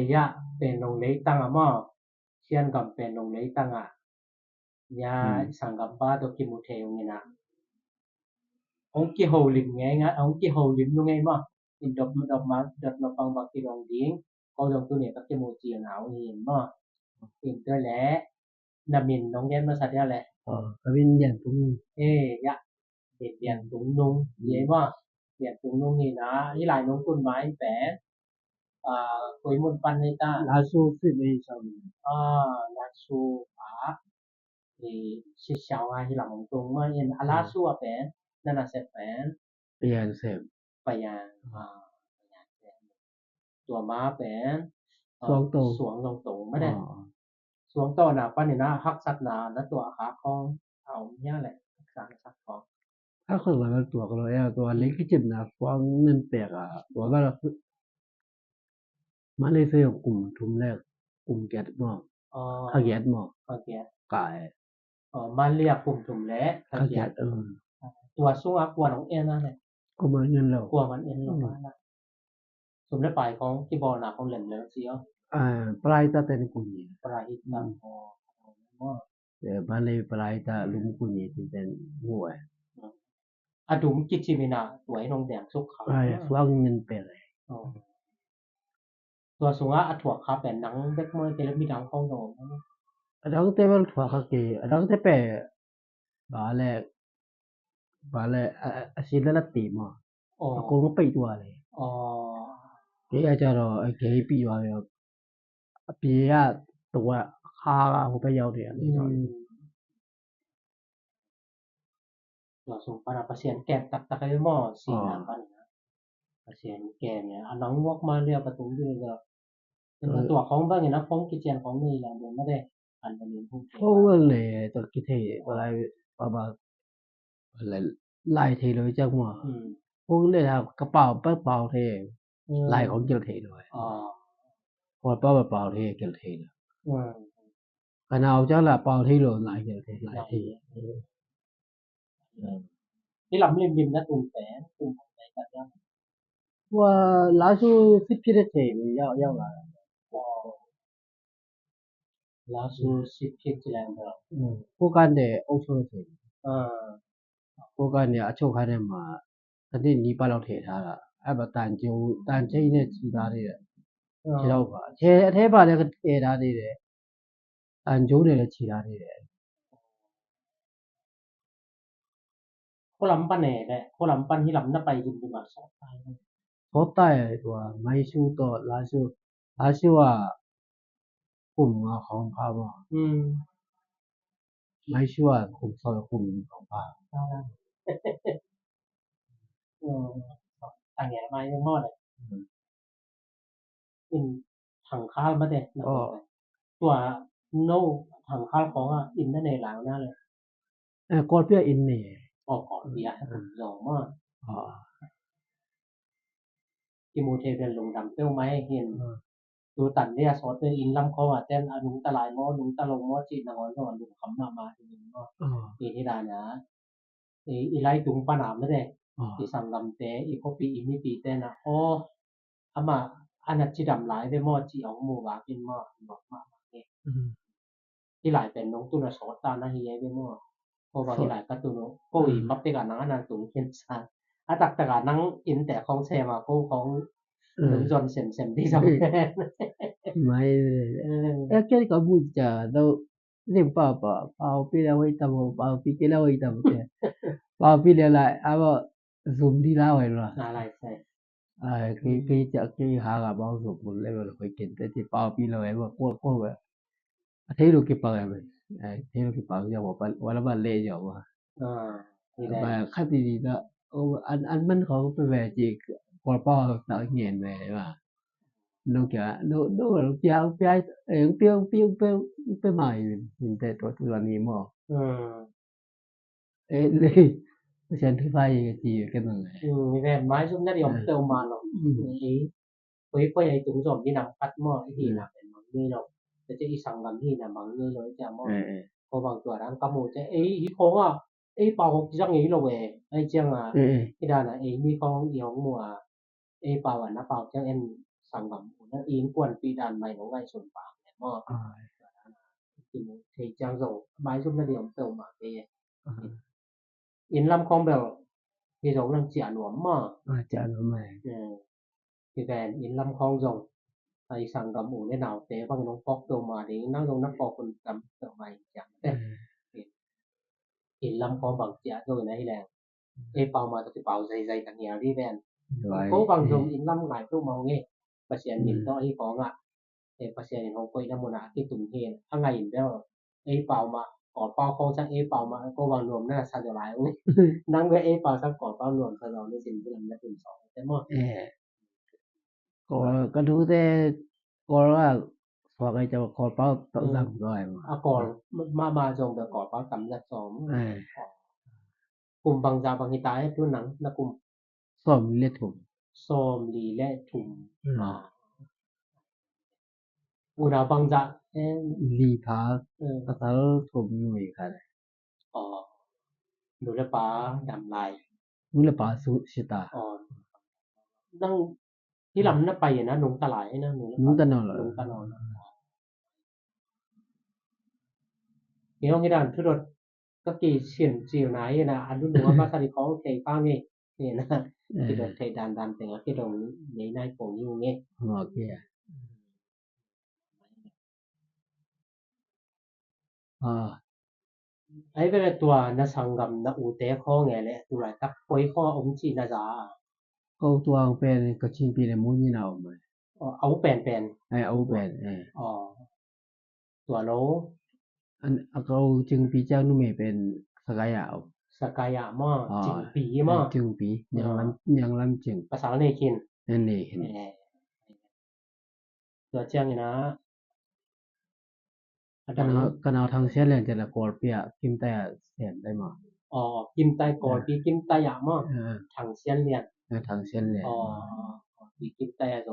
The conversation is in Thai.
呀变农雷当啊嘛先咁变农雷当啊呀上咁巴都กิมุเทงนี่นะองki ho lim nge ngaองki ho lim nu nge ma in dop dop ma dop no pang ba ki dong ding ko dong tu ne ka ki mo ji ngao ni ma in te le na min nong yen ma sa dia le ก็วิญญาณตรงya điện tụng nung vậy mà điện tụng nung thì nó với lại nung tuần máy vẽ cuối môn văn này ta ลาสูฟิเมซอม là su thì sẽ sao hay là một tuần mà in ala su vẽ nên là sẽ vẽ เปลี่ยนเสพ баян ตัวม้าแปน สวงโต สวงลงตรงไม่ได้สวงโตน่ะปั้นนี่นะฮักสัตว์นาแล้วตัวขาของเอาเนี่ยแหละสารสัตว์ของ ถ้าคนว่าตัวก็เลยตัวเล็กที่จิบนะฟังเงินแปลกตัวก็มาเลเซียกลุ่มทุมแรกกลุ่มแกดบ่ข้าแกดบ่กายมาเรียกกลุ่มทุมแลข้าแกดตัวสูงกว่าน้องเอ็นนั่นแหละ ก็เหมือนเงินแล้ว กว่ามันเอ็นลงมานะสมได้ปลายของที่บ่น่ะของเหล่นแล้วสิปลายตาเป็นกุญปลายตังมาเลยปลายตาลุงกุญเป็นหัวดุมกิจิมินาสวยนงแดงสุกขาวฟังเงินแปลกตัวสูงถั่วขาเป็นหนังเด็กมื้อแต่มีดังของโนดังแต่มันถั่วคาเกดังแต่แปบาแลอาศิลติมาก็บ่ไปตัวเลยเกอาจารย์เกปีว่าအပြေကတော့ခါကဟိုဘက်ရောက်တယ်လေเราส่งpara pasienแก้ตักๆให้หมอสินะปันนะ pasien แก้เนี่ยอันนังวอกมาเรียกประตูอยู่ก็เป็นตัวของบ้างนะของกิจการของนี่อย่างเดียวไม่ได้อันนี้พวกโอ้เลยตัวกิเทอะไรบ่ไล่เทเลยจังว่าพวกเลยกระเป๋าเป๋าเทไล่ของเกี่ยวเทด้วยพอเป๋าเทเกี่ยวเทขนาดเจ้าละเป๋าเทโลไล่เกี่ยวเทไล่เทที่ลำริมๆนะตุ้มแสนตุ้มไหนกันยังว่าลาสู10ဖြစ်တဲ့ချိန်ရောက်လာတာလာสู10ဖြစ်ကြတယ်တော့ကိုကနေအုပ်ချုပ်ချိန်ကိုကနေအချုပ်ခန်းထဲမှာတနေ့နီးပါလောက်ထည့်ထားတာအဲ့မှာတန်ချိန်နဲ့ချီထားသေးတယ်ခြေတော့ပါအထဲပါလည်းထည့်ထားသေးတယ်တန်ကျိုးတွေလည်းချီထားသေးတယ်ကိုလမ်ပန်နဲ့ကိုလမ်ပန်ที่ลำน่ะไปยินดีมาสอบได้သောတိုင်ตัวไม่ชูတော့လာชูကกลุ่มของพาบ่ไม่ชูว่ากลุ่มของพาต่างแง่มายังมอดเลยอินถังข้าวมาเด้ตัวโนถังข้าวของอินนั่นในหลังนั่นเลยกอดเปียอินนี่ก่อนเดียสองมากกิโมเทเป็นลงดำเต้าไม้เห็นดูตันเนี่ยสอดอินลำเขาแต่อนุตะลายมอนุตะลงมอจีนงอนนอนลุคำมาทีนึงนี่ที่ดานะอีไลตุงปานามไม่ได้อีสังลำเตอีพอปีอีมีปีแต่นะอามาอันนั้นจิดำหลายได้มอจีเอาหมู่ว่าเป็นมอบอกมาเนี่ยที่หลายเป็นน้องตุนสอดตานะเฮียเป็นมอเพราะว่าที่หลายก็ตุนก็อีมับแต่กันนังอันนั้นตุงเห็นซะตักแต่กันนังอินแต่ของแชมาของจอนเซ็นที่สำคัญไม่แค่ก็บูจาเราเรียกป้าปีแล้วไว้ตามป้าปีแกแล้วไว้ตามแกป้าปีแล้วล่ะว่าซุมดีแล้วไว้ล่ะอะไรใช่คือจะคือหากับบ้าสุบุเลยว่าเคยกินแต่ที่ป้าปีแล้วไว้ว่าก็ว่าအသေးလိုကပါရမယ်သေးလိုကပါကြောက်ပါဝါလဘလဲကြောက်ပါဘာခတ်တီတော့อันมันของไปแบบจีพอป้อตะเงียนไปว่าลูกจะลูกจะเอาไปเปียวไปใหม่ยินแต่ตัวนี้หมอเลยฉันที่ไฟจีกันนั่นแหละมีแต่ไม้ซุ่มนั่นยอมเติมมาเนาะคุยไอ้ถุงสมที่นำพัดหม้อที่น่ะเป็นมันนี่เนาะแต่จะอีสังกันที่น่ะบางนี่เลยจะหม้อพอบางตัวนั้นกะหมูจะอีของเป่าจังนี้เลยเว้ยไอ้จังที่ด้านน่ะมีของอีของหมู่เป่าน่ะเป่าจัง สังกำนะอินกวนปีดานใหม่ของไว้ส่วนปากเนี่ยมอกินเทจังส่งบายซุ่มเดียวเติมมาเปอินลำคองแบบที่ส่งลำเจียหนวมมอจานใหม่ที่แบนอินลำคองส่งไอ้สังกำอูเนี่ยหนาวเตะฟังน้องปอกตัวมาดินั่งลงนักปอกคนกำเติมใหม่จังแต่อินลำคองบางเจียโดยไหนแหละเอเป่ามาสิเป่าใส่ๆกันเนี่ยที่แบนเขาบางส่งอินลำหลายตัวมาไงปะเสียนหินต่อที่ของอ่ะปะเสียนหินของกวยน้ำมันที่ตุ่มเทนถ้าไงหินแล้วเอเป่ามาก่อเป่าของจังเอเป่ามาก็วางรวมหน้าสันหลายนั่งไว้เอเป่าสักก่อเป่ารวมสันเราในสิ่งที่ลำนักเป็น2แต่หมดก็ดูแต่ก็ว่าพอไอ้เจ้าขอเป่าต้องสั่งร้อยก่อนมาจงแต่ก่อเป่ากำนัก2กลุ่มบางจาบางหิตาให้ตัวหนังนะกลุ่มซ่อมเล็ดถุ่มซ่อมลีและถุ่มอุณาบางจาลีพาภาษาถุ่มอยู่อีกค่ะดูแลปาดำลายดูแลปาสุชิตานั่งที่ลำน่ะไปนะหนงตะหลายนะหนงตะนอนนี่ต้องให้ด่านทุรดก็กี่เฉียนจิ๋วไหนนะอันนู้นว่ามาสริของเทฟ้านี่นี่นะที่รถเทดานๆแต่ว่าที่ตรงนี้ในโป่งอยู่นี่โอเคไอ้เป็นตัวนะสังกำนะอูเตข้อไงแหละตัวตักปอยข้อองจีนะจ๊ะก็ตัวเป็นก็ชินปีในมูนี่นะมั้ยเอาแป่นๆเอาแป่นตัวโลอันเอาจึงปีเจ้านุ่มเป็นสกายะสกายะมอจึงปีมอจึงปียังลำจึงภาษาเนคินนั่นเองตัวเจียงนี่นะกันเอาทางเสียนเลยจะละกอลเปียกิมไต้เสียนได้มากิมไต้กอลปีกิมไต้ยะมอทางเสียนเรียนทางเสียนเรียนปีกิมไต้โซ